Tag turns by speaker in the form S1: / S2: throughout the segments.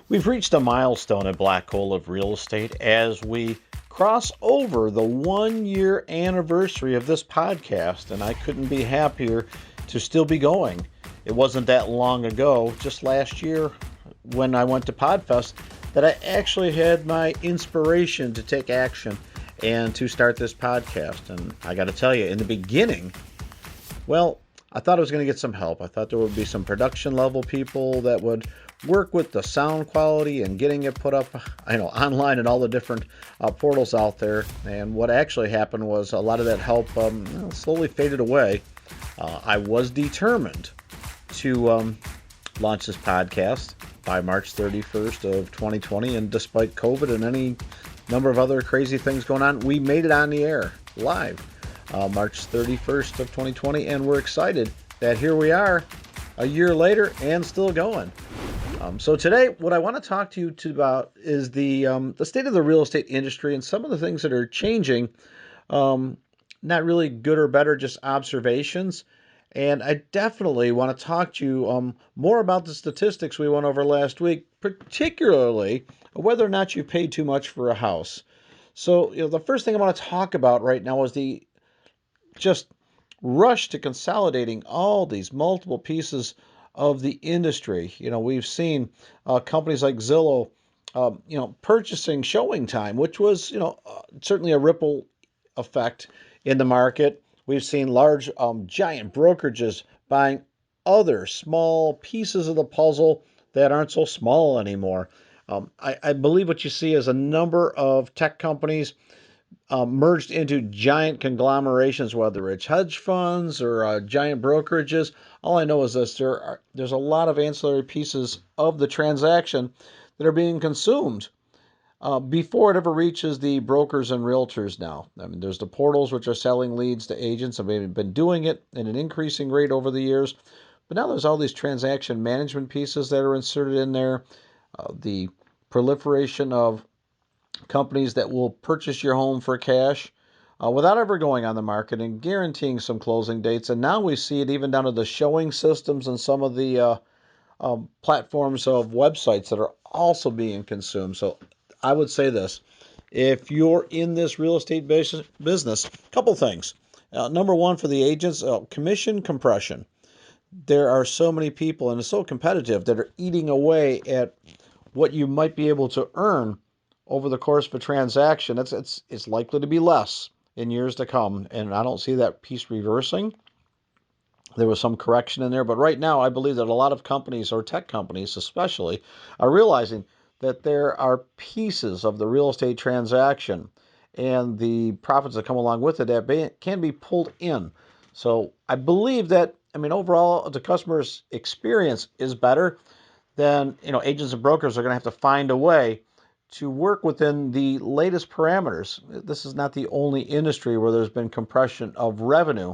S1: We've reached a milestone at Black Hole of Real Estate as we cross over the 1 year anniversary of this podcast, and I couldn't be happier to still be going. It wasn't that long ago, just last year when I went to Podfest, that I actually had my inspiration to take action and to start this podcast. And I got to tell you, in the beginning, well, I thought I was going to get some help. I thought there would be some production level people that would work with the sound quality and getting it put up, online and all the different portals out there. And what actually happened was a lot of that help slowly faded away. I was determined to launch this podcast by March 31st of 2020, and despite COVID and any number of other crazy things going on, we made it on the air live March 31st of 2020, and we're excited that here we are a year later and still going. So today, what I want to talk to you about is the state of the real estate industry and some of the things that are changing. Not really good or better, just observations. And I definitely want to talk to you more about the statistics we went over last week, particularly whether or not you paid too much for a house. So, the first thing I want to talk about right now is the just rush to consolidating all these multiple pieces of the industry. We've seen companies like Zillow, purchasing Showing Time, which was, certainly a ripple effect in the market. We've seen large, giant brokerages buying other small pieces of the puzzle that aren't so small anymore. I believe what you see is a number of tech companies merged into giant conglomerations, whether it's hedge funds or giant brokerages. All I know is this: there's a lot of ancillary pieces of the transaction that are being consumed before it ever reaches the brokers and realtors now. I mean, there's the portals which are selling leads to agents, and they've been doing it at an increasing rate over the years. But now there's all these transaction management pieces that are inserted in there. The proliferation of companies that will purchase your home for cash without ever going on the market and guaranteeing some closing dates. And now we see it even down to the showing systems and some of the platforms of websites that are also being consumed. So I would say this: if you're in this real estate business, a couple things. Number one, for the agents, commission compression. There are so many people, and it's so competitive, that are eating away at what you might be able to earn over the course of a transaction. It's likely to be less in years to come, and I don't see that piece reversing. There was some correction in there, but right now I believe that a lot of companies, or tech companies especially, are realizing that there are pieces of the real estate transaction and the profits that come along with it that can be pulled in. So I believe that, overall, the customer's experience is better. Then, agents and brokers are going to have to find a way to work within the latest parameters. This is not the only industry where there's been compression of revenue.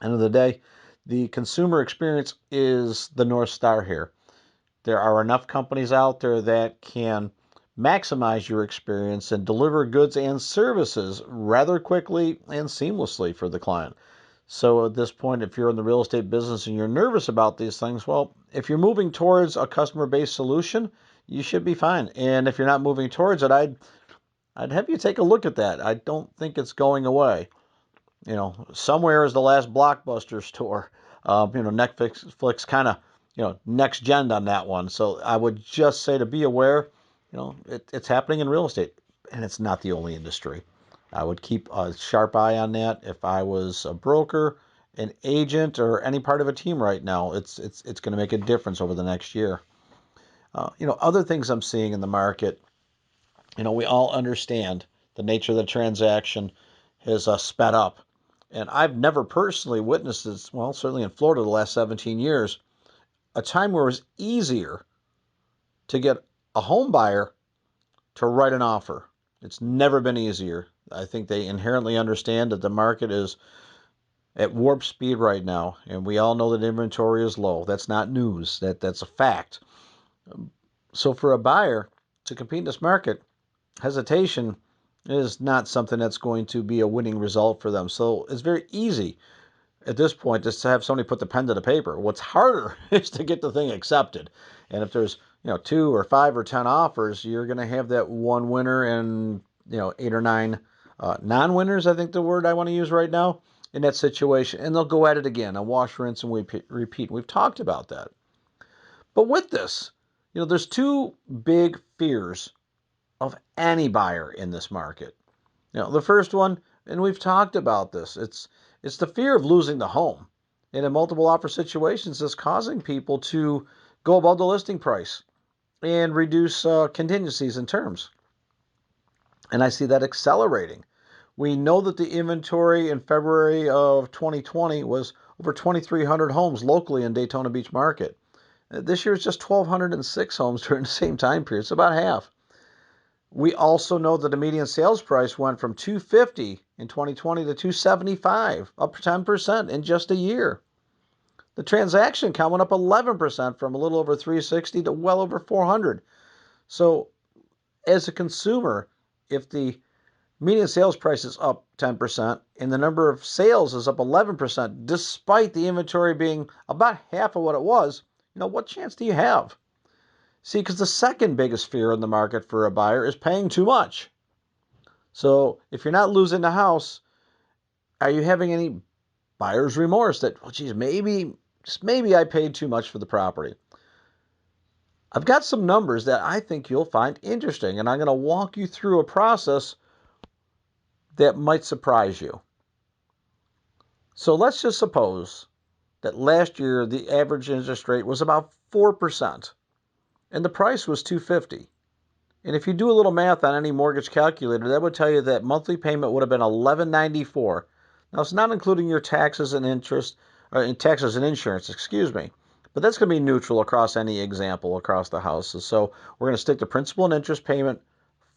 S1: End of the day, the consumer experience is the North Star here. There are enough companies out there that can maximize your experience and deliver goods and services rather quickly and seamlessly for the client. So at this point, if you're in the real estate business and you're nervous about these things, well, if you're moving towards a customer-based solution, you should be fine. And if you're not moving towards it, I'd have you take a look at that. I don't think it's going away. Somewhere is the last Blockbuster store. Netflix kind of, next gen on that one. So I would just say to be aware. It's happening in real estate, and it's not the only industry. I would keep a sharp eye on that. If I was a broker, an agent, or any part of a team right now, it's going to make a difference over the next year. Other things I'm seeing in the market. We all understand the nature of the transaction has sped up. And I've never personally witnessed this, well, certainly in Florida the last 17 years, a time where it was easier to get a home buyer to write an offer. It's never been easier. I think they inherently understand that the market is at warp speed right now, and we all know that inventory is low. That's not news. That's a fact. So for a buyer to compete in this market, hesitation is not something that's going to be a winning result for them. So it's very easy at this point just to have somebody put the pen to the paper. What's harder is to get the thing accepted. And if there's 2 or 5 or 10 offers, you're going to have that one winner and 8 or 9 non-winners, I think the word I want to use right now, in that situation, and they'll go at it again, a wash, rinse, and repeat. We've talked about that. But with this, there's two big fears of any buyer in this market. The first one, and we've talked about this, it's the fear of losing the home. And in multiple offer situations, it's causing people to go above the listing price and reduce contingencies and terms. And I see that accelerating. We know that the inventory in February of 2020 was over 2,300 homes locally in Daytona Beach market. This year it's just 1,206 homes during the same time period. It's about half. We also know that the median sales price went from $250 in 2020 to $275, up 10% in just a year. The transaction count went up 11% from a little over 360 to well over 400. So as a consumer, if the median sales price is up 10% and the number of sales is up 11%, despite the inventory being about half of what it was, what chance do you have? See, because the second biggest fear in the market for a buyer is paying too much. So if you're not losing the house, are you having any buyer's remorse that, well, geez, maybe I paid too much for the property? I've got some numbers that I think you'll find interesting, and I'm going to walk you through a process that might surprise you. So let's just suppose that last year the average interest rate was about 4%, and the price was $250. And if you do a little math on any mortgage calculator, that would tell you that monthly payment would have been $1,194. Now, it's not including your taxes and interest, or taxes and insurance, excuse me. But that's going to be neutral across any example across the houses. So we're going to stick to principal and interest payment,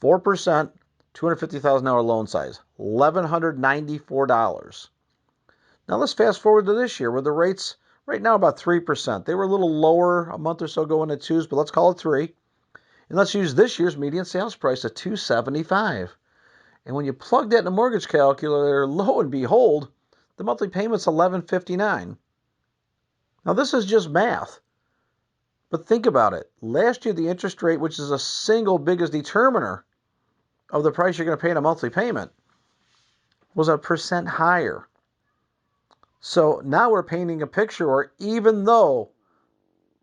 S1: 4%, $250,000 loan size, $1,194. Now let's fast forward to this year where the rates right now about 3%. They were a little lower a month or so ago in the twos, but let's call it 3. And let's use this year's median sales price of $275. And when you plug that in a mortgage calculator, lo and behold, the monthly payment's $1,159. Now this is just math. But think about it. Last year, the interest rate, which is the single biggest determiner of the price you're going to pay in a monthly payment, was 1% higher. So now we're painting a picture where even though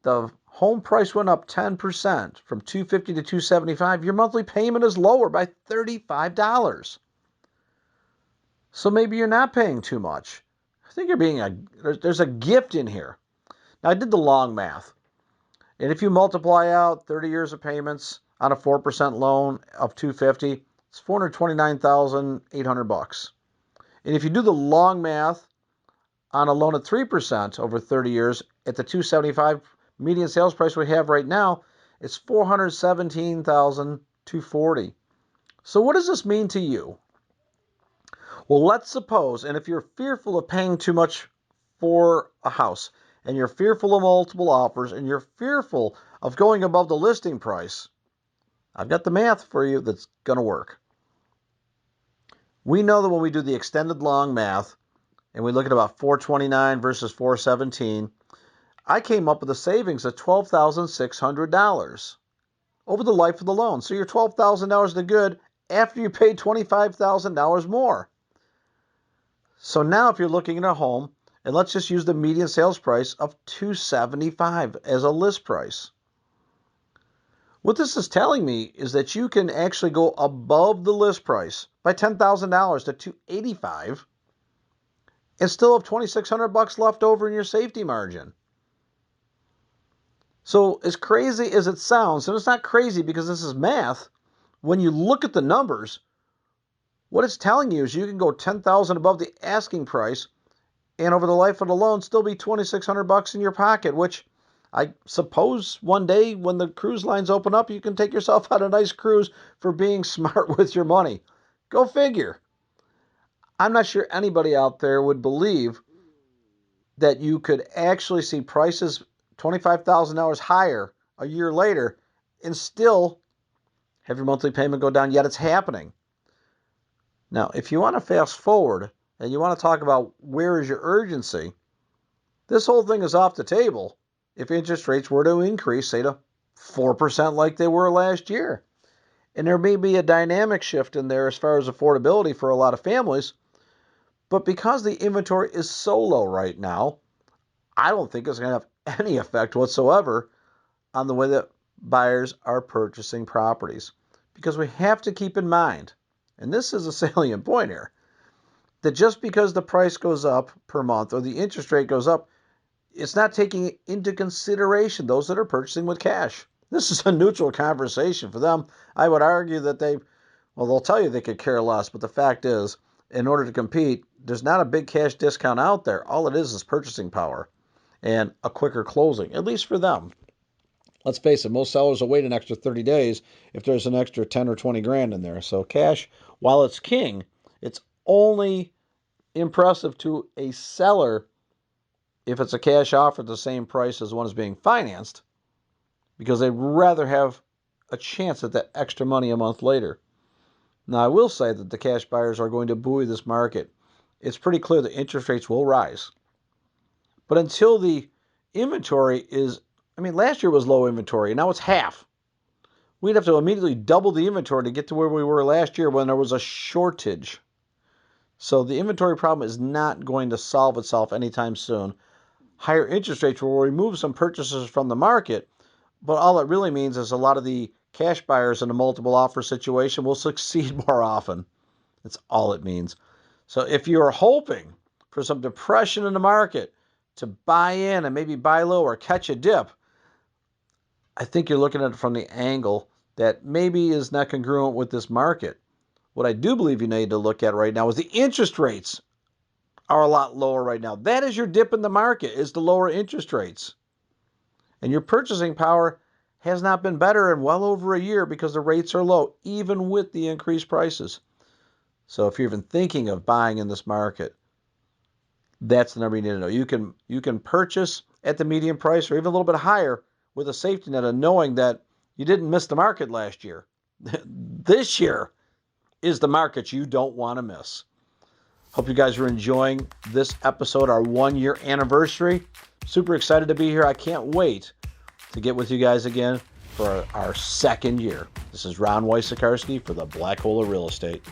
S1: the home price went up 10% from $250 to $275, your monthly payment is lower by $35. So maybe you're not paying too much. I think there's a gift in here. Now I did the long math. And if you multiply out 30 years of payments on a 4% loan of $250, it's $429,800. And if you do the long math on a loan at 3% over 30 years at the $275 median sales price we have right now, it's $417,240. So what does this mean to you? Well, let's suppose, and if you're fearful of paying too much for a house, and you're fearful of multiple offers, and you're fearful of going above the listing price, I've got the math for you that's going to work. We know that when we do the extended long math, and we look at about $429 versus $417, I came up with a savings of $12,600 over the life of the loan. So you're $12,000 to good after you paid $25,000 more. So now if you're looking at a home, and let's just use the median sales price of $275 as a list price. What this is telling me is that you can actually go above the list price by $10,000 to $285 and still have $2,600 left over in your safety margin. So as crazy as it sounds, and it's not crazy because this is math, when you look at the numbers, what it's telling you is you can go $10,000 above the asking price and over the life of the loan still be $2,600 in your pocket, which I suppose one day when the cruise lines open up, you can take yourself on a nice cruise for being smart with your money. Go figure. I'm not sure anybody out there would believe that you could actually see prices $25,000 higher a year later and still have your monthly payment go down, yet it's happening. Now, if you want to fast forward and you want to talk about where is your urgency, this whole thing is off the table if interest rates were to increase, say, to 4% like they were last year. And there may be a dynamic shift in there as far as affordability for a lot of families. But because the inventory is so low right now, I don't think it's going to have any effect whatsoever on the way that buyers are purchasing properties. Because we have to keep in mind, and this is a salient point here, that just because the price goes up per month or the interest rate goes up, it's not taking into consideration those that are purchasing with cash. This is a neutral conversation for them. I would argue that they'll tell you they could care less, but the fact is, in order to compete, there's not a big cash discount out there. All it is purchasing power and a quicker closing, at least for them. Let's face it, most sellers will wait an extra 30 days if there's an extra 10 or 20 grand in there. So cash, while it's king, it's only impressive to a seller if it's a cash offer at the same price as one is being financed, because they'd rather have a chance at that extra money a month later. Now, I will say that the cash buyers are going to buoy this market. It's pretty clear that interest rates will rise. But until the inventory last year was low inventory, and now it's half. We'd have to immediately double the inventory to get to where we were last year when there was a shortage. So the inventory problem is not going to solve itself anytime soon. Higher interest rates will remove some purchasers from the market, but all it really means is a lot of the cash buyers in a multiple offer situation will succeed more often. That's all it means. So if you're hoping for some depression in the market to buy in and maybe buy low or catch a dip, I think you're looking at it from the angle that maybe is not congruent with this market. What I do believe you need to look at right now is the interest rates are a lot lower right now. That is your dip in the market, is the lower interest rates. And your purchasing power has not been better in well over a year because the rates are low, even with the increased prices. So if you're even thinking of buying in this market, that's the number you need to know. You can purchase at the median price or even a little bit higher with a safety net of knowing that you didn't miss the market last year. This year is the market you don't want to miss. Hope you guys are enjoying this episode, our 1-year anniversary. Super excited to be here. I can't wait to get with you guys again for our second year. This is Ron Wysockarski for the Black Hole of Real Estate.